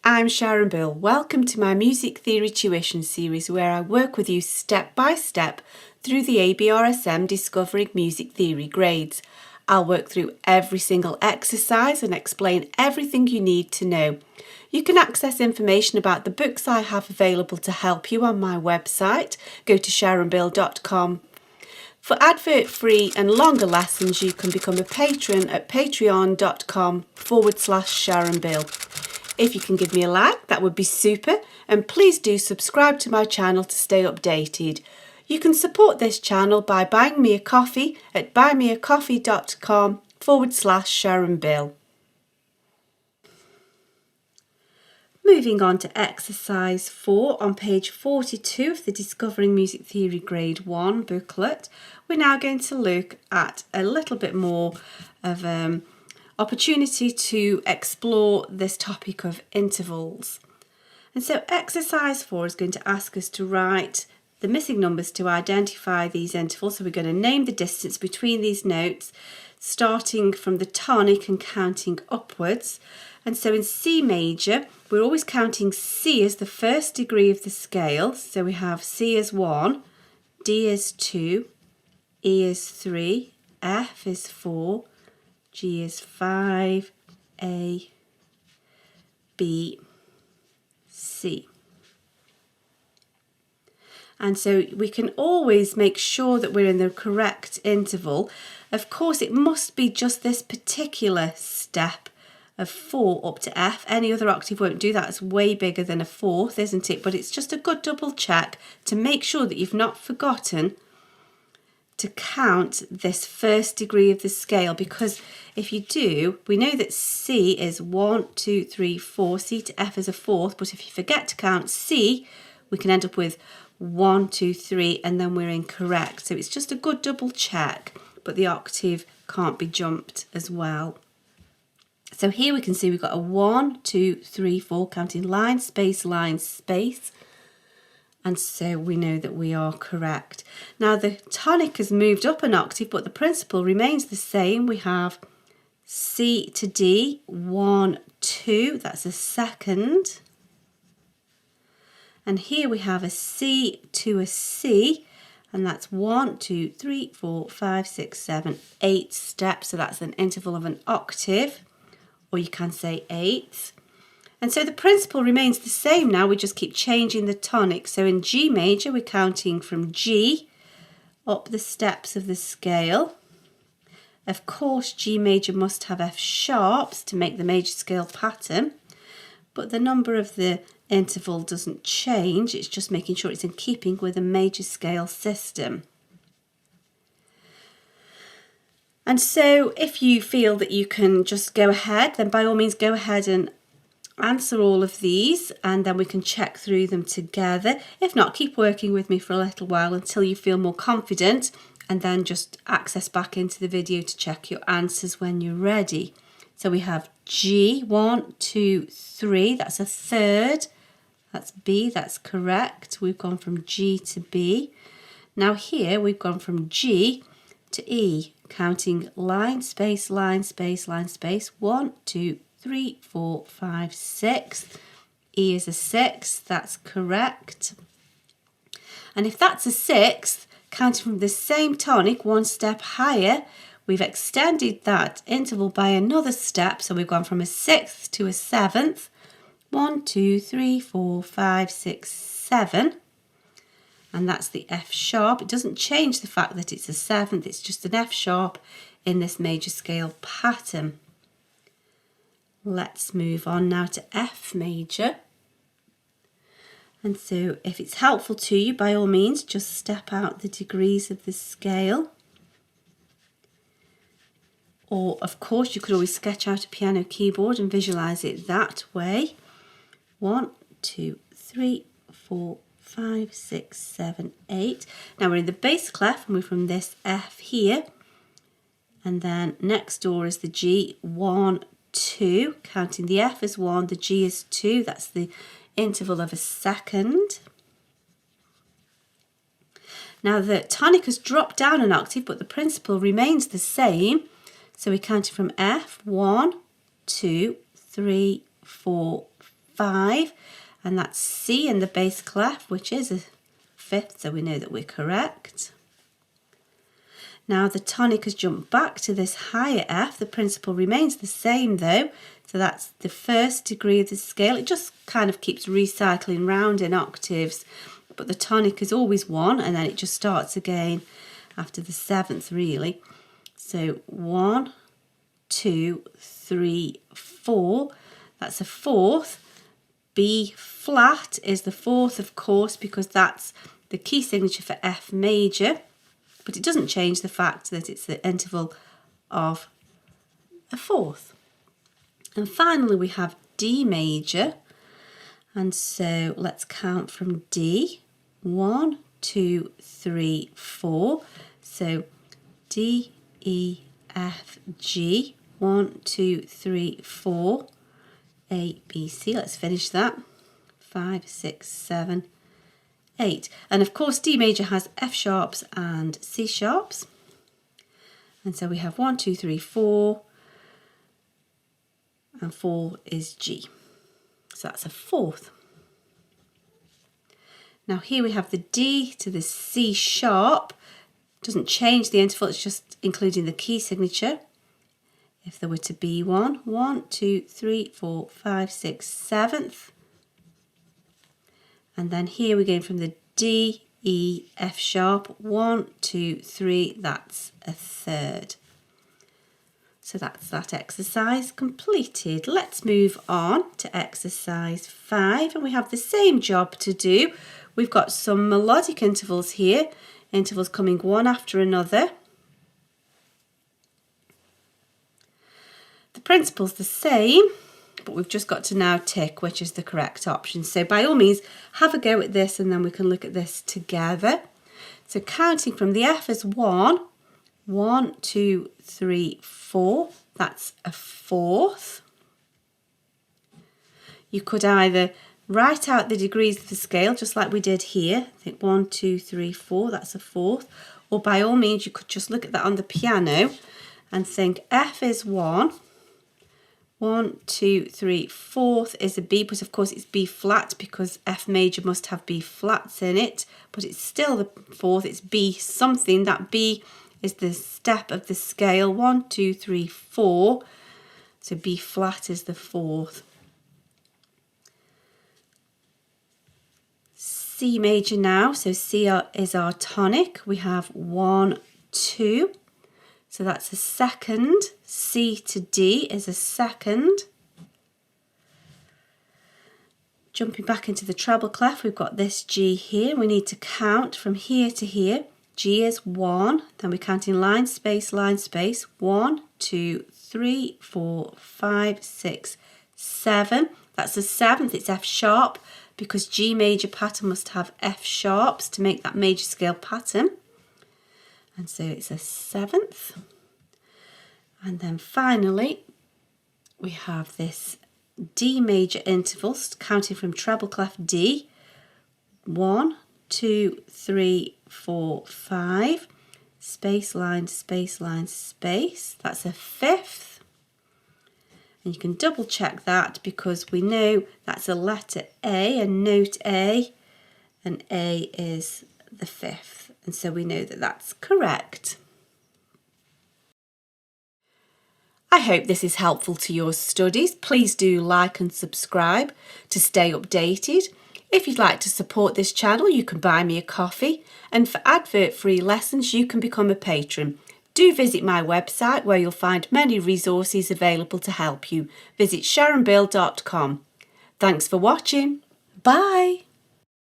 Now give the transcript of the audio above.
I'm Sharon Bill. Welcome to my Music Theory Tuition series where I work with you step by step through the ABRSM Discovering Music Theory grades. I'll work through every single exercise and explain everything you need to know. You can access information about the books I have available to help you on my website. Go to sharonbill.com. For advert-free and longer lessons, you can become a patron at patreon.com/SharonBill. If you can give me a like, that would be super, and please do subscribe to my channel to stay updated. You can support this channel by buying me a coffee at buymeacoffee.com/SharonBill. Moving on to exercise 4 on page 42 of the Discovering Music Theory Grade 1 booklet, we're now going to look at a little bit more of opportunity to explore this topic of intervals. And so exercise 4 is going to ask us to write the missing numbers to identify these intervals. So we're going to name the distance between these notes, starting from the tonic and counting upwards. And so in C major, we're always counting C as the first degree of the scale. So we have C as 1, D is 2, E is 3, F is 4, G is 5, A, B, C. And so we can always make sure that we're in the correct interval. Of course, it must be just this particular step of 4 up to F. Any other octave won't do that. It's way bigger than a fourth, isn't it? But it's just a good double check to make sure that you've not forgotten to count this first degree of the scale, because if you do, we know that C is 1, 2, 3, 4, C to F is a fourth, but if you forget to count C, we can end up with 1, 2, 3, and then we're incorrect. So it's just a good double check, but the octave can't be jumped as well. So here we can see we've got a 1, 2, 3, 4, counting line, space, and so we know that we are correct. Now the tonic has moved up an octave, but the principle remains the same. We have C to D, 1, 2, that's a second. And here we have a C to a C, and that's 1, 2, 3, 4, 5, 6, 7, 8 steps. So that's an interval of an octave, or you can say eighths. And so the principle remains the same now, we just keep changing the tonic. So in G major, we're counting from G up the steps of the scale. Of course, G major must have F sharps to make the major scale pattern, but the number of the interval doesn't change, it's just making sure it's in keeping with a major scale system. And so if you feel that you can just go ahead, then by all means go ahead and answer all of these, and then we can check through them together. If not, keep working with me for a little while until you feel more confident, and then just access back into the video to check your answers when you're ready. So we have G, 1, 2, 3, that's a third. That's B, that's correct. We've gone from G to B. Now here we've gone from G to E, counting line, space, 1, 2, 3, 4, 5, 6. E is a sixth, that's correct. And if that's a sixth, counting from the same tonic one step higher, we've extended that interval by another step, so we've gone from a sixth to a seventh. 1, 2, 3, 4, 5, 6, 7. And that's the F sharp. It doesn't change the fact that it's a seventh, it's just an F sharp in this major scale pattern. Let's move on now to F major. And so if it's helpful to you, by all means, just step out the degrees of the scale. Or, of course, you could always sketch out a piano keyboard and visualise it that way. 1, 2, 3, 4, 5, 6, 7, 8. Now we're in the bass clef, and we're from this F here. And then next door is the G, 1, 2, counting the F as 1, the G is 2, that's the interval of a second. Now the tonic has dropped down an octave, but the principle remains the same. So we counted from F, 1, 2, 3, 4, 5, and that's C in the bass clef, which is a 5th, so we know that we're correct. Now the tonic has jumped back to this higher F. The principle remains the same though, so that's the 1st degree of the scale. It just kind of keeps recycling round in octaves, but the tonic is always 1, and then it just starts again after the 7th really. So 1, 2, 3, 4, that's a 4th. B flat is the 4th, of course, because that's the key signature for F major, but it doesn't change the fact that it's the interval of a 4th. And finally we have D major, and so let's count from D. 1, 2, 3, 4. So D, E, F, G. 1, 2, 3, 4. A, B, C. Let's finish that. 5, 6, 7, 8. And of course D major has F sharps and C sharps. And so we have 1, 2, 3, 4. And 4 is G. So that's a 4th. Now here we have the D to the C sharp. Doesn't change the interval, it's just including the key signature. If there were to be one, 1, 2, 3, 4, 5, 6, 7th. And then here we're going from the D, E, F sharp, 1, 2, 3, that's a 3rd. So that's that exercise completed. Let's move on to exercise 5, and we have the same job to do. We've got some melodic intervals here, intervals coming one after another. The principle's the same, but we've just got to now tick which is the correct option. So by all means, have a go at this and then we can look at this together. So counting from the F as 1, 1, 2, 3, 4, that's a 4th. You could either write out the degrees of the scale, just like we did here. I think 1, 2, 3, 4, that's a 4th. Or by all means, you could just look at that on the piano and think F is 1, 1, 2, 3, 4th is a B, but of course it's B flat because F major must have B flats in it, but it's still the 4th, it's B something. That B is the step of the scale, 1, 2, 3, 4, so B flat is the 4th. C major now, so C is our tonic. We have 1, 2, so that's a 2nd. C to D is a 2nd. Jumping back into the treble clef, we've got this G here. We need to count from here to here. G is 1, then we're counting line space, 1, 2, 3, 4, 5, 6, 7. That's the 7th, it's F sharp, because G major pattern must have F sharps to make that major scale pattern. And so it's a 7th. And then finally, we have this D major interval, counting from treble clef D. 1, 2, 3, 4, 5. Space, line, space, line, space. That's a 5th. And you can double check that because we know that's a letter A, a note A, and A is the 5th. And so we know that that's correct. I hope this is helpful to your studies. Please do like and subscribe to stay updated. If you'd like to support this channel, you can buy me a coffee. And for advert-free lessons, you can become a patron. Do visit my website where you'll find many resources available to help you. Visit sharonbill.com. Thanks for watching. Bye.